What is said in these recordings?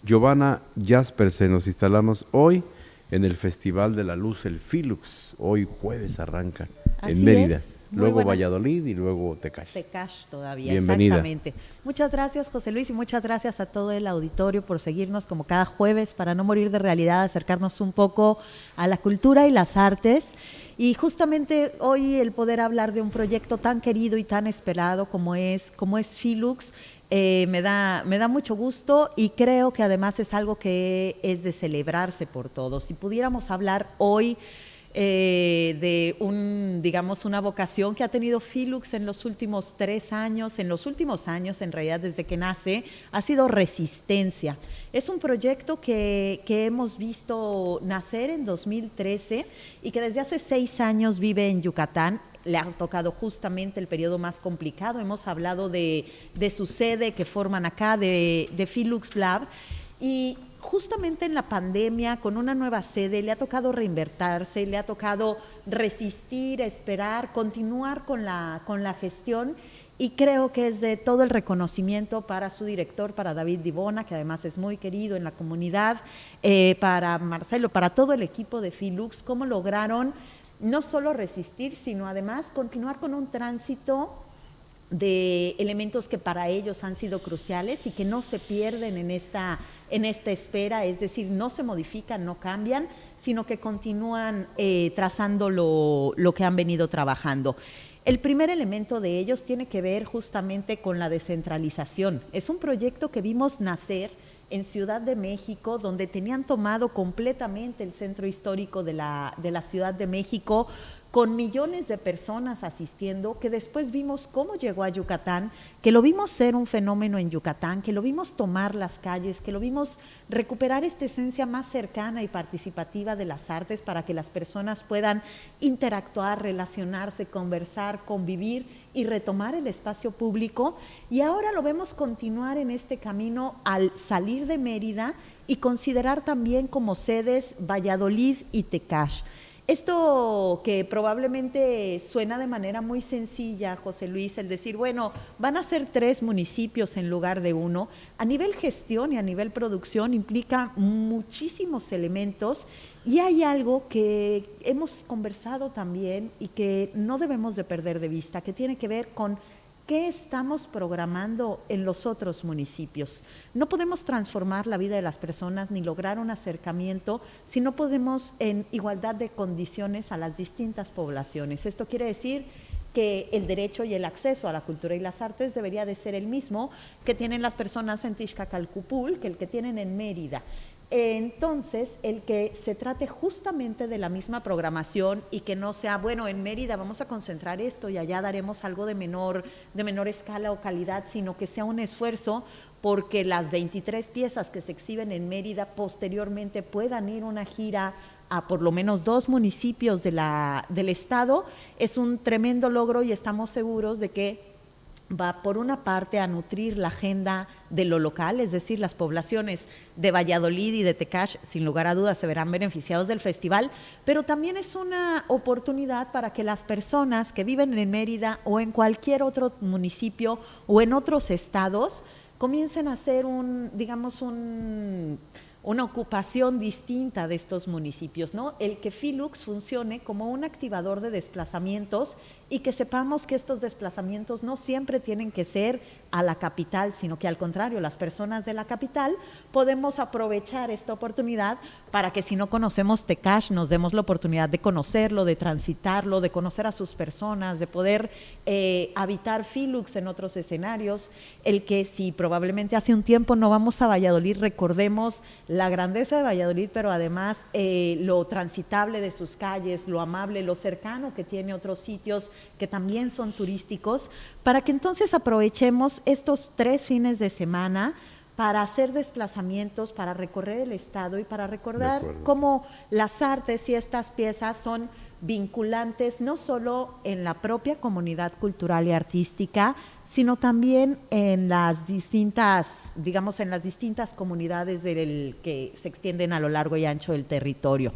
Giovanna Jaspersen. Nos instalamos hoy en el Festival de la Luz, el Filux. Hoy jueves arranca en Mérida. Luego Valladolid y luego Tecash. Tecash todavía, Bienvenida. exactamente. Muchas gracias, José Luis, y muchas gracias a todo el auditorio por seguirnos como cada jueves para no morir de realidad, acercarnos un poco a la cultura y las artes. Y justamente hoy el poder hablar de un proyecto tan querido y tan esperado como es Filux, me da mucho gusto y creo que además es algo que es de celebrarse por todos. Si pudiéramos hablar hoy de una vocación que ha tenido Filux en los últimos 3 años, en realidad desde que nace, ha sido resistencia. Es un proyecto que hemos visto nacer en 2013 y que desde hace 6 años vive en Yucatán. Le ha tocado justamente el periodo más complicado. Hemos hablado de su sede que forman acá, de Filux Lab, y justamente en la pandemia, con una nueva sede, le ha tocado reinvertirse, le ha tocado resistir, esperar, continuar con la gestión, y creo que es de todo el reconocimiento para su director, para David Dibona, que además es muy querido en la comunidad, para Marcelo, para todo el equipo de Filux, cómo lograron no solo resistir, sino además continuar con un tránsito de elementos que para ellos han sido cruciales y que no se pierden en esta espera, es decir, no se modifican, no cambian, sino que continúan trazando lo que han venido trabajando. El primer elemento de ellos tiene que ver justamente con la descentralización. Es un proyecto que vimos nacer en Ciudad de México, donde tenían tomado completamente el centro histórico de la Ciudad de México, con millones de personas asistiendo, que después vimos cómo llegó a Yucatán, que lo vimos ser un fenómeno en Yucatán, que lo vimos tomar las calles, que lo vimos recuperar esta esencia más cercana y participativa de las artes para que las personas puedan interactuar, relacionarse, conversar, convivir y retomar el espacio público. Y ahora lo vemos continuar en este camino al salir de Mérida y considerar también como sedes Valladolid y Tecash. Esto que probablemente suena de manera muy sencilla, José Luis, el decir, bueno, van a ser 3 municipios en lugar de 1, a nivel gestión y a nivel producción implica muchísimos elementos, y hay algo que hemos conversado también y que no debemos de perder de vista, que tiene que ver con ¿qué estamos programando en los otros municipios? No podemos transformar la vida de las personas ni lograr un acercamiento si no podemos en igualdad de condiciones a las distintas poblaciones. Esto quiere decir que el derecho y el acceso a la cultura y las artes debería de ser el mismo que tienen las personas en Tixcacalcupul que el que tienen en Mérida. Entonces, el que se trate justamente de la misma programación y que no sea, bueno, en Mérida vamos a concentrar esto y allá daremos algo de menor escala o calidad, sino que sea un esfuerzo porque las 23 piezas que se exhiben en Mérida posteriormente puedan ir una gira a por lo menos 2 municipios del estado, es un tremendo logro y estamos seguros de que va por una parte a nutrir la agenda de lo local, es decir, las poblaciones de Valladolid y de Tecash, sin lugar a dudas, se verán beneficiados del festival, pero también es una oportunidad para que las personas que viven en Mérida o en cualquier otro municipio o en otros estados comiencen a hacer una ocupación distinta de estos municipios, ¿no? El que Filux funcione como un activador de desplazamientos y que sepamos que estos desplazamientos no siempre tienen que ser a la capital, sino que al contrario, las personas de la capital podemos aprovechar esta oportunidad para que si no conocemos Tecash, nos demos la oportunidad de conocerlo, de transitarlo, de conocer a sus personas, de poder habitar Filux en otros escenarios. El que si probablemente hace un tiempo no vamos a Valladolid, recordemos la grandeza de Valladolid, pero además lo transitable de sus calles, lo amable, lo cercano que tiene otros sitios que también son turísticos, para que entonces aprovechemos estos 3 fines de semana para hacer desplazamientos, para recorrer el estado y para recordar cómo las artes y estas piezas son vinculantes no solo en la propia comunidad cultural y artística, sino también en las distintas comunidades que se extienden a lo largo y ancho del territorio.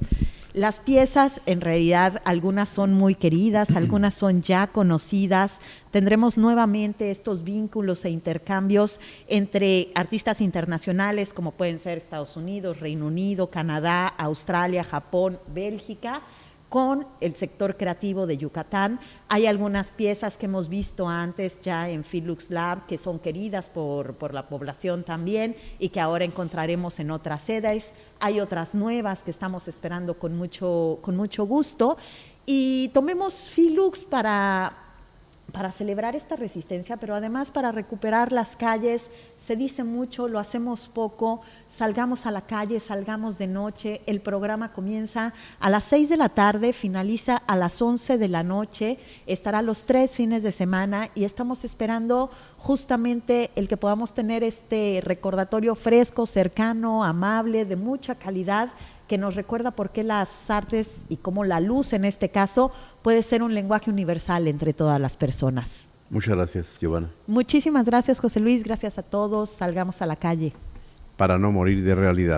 Las piezas, en realidad, algunas son muy queridas, algunas son ya conocidas. Tendremos nuevamente estos vínculos e intercambios entre artistas internacionales, como pueden ser Estados Unidos, Reino Unido, Canadá, Australia, Japón, Bélgica, con el sector creativo de Yucatán. Hay algunas piezas que hemos visto antes ya en Filux Lab que son queridas por la población también y que ahora encontraremos en otras sedes. Hay otras nuevas que estamos esperando con mucho gusto. Y tomemos Filux para celebrar esta resistencia, pero además para recuperar las calles. Se dice mucho, lo hacemos poco. Salgamos a la calle, salgamos de noche. El programa comienza a las 6 de la tarde, finaliza a las 11 de la noche, estará los 3 fines de semana y estamos esperando justamente el que podamos tener este recordatorio fresco, cercano, amable, de mucha calidad, que nos recuerda por qué las artes y cómo la luz en este caso puede ser un lenguaje universal entre todas las personas. Muchas gracias, Giovanna. Muchísimas gracias, José Luis. Gracias a todos. Salgamos a la calle. Para no morir de realidad.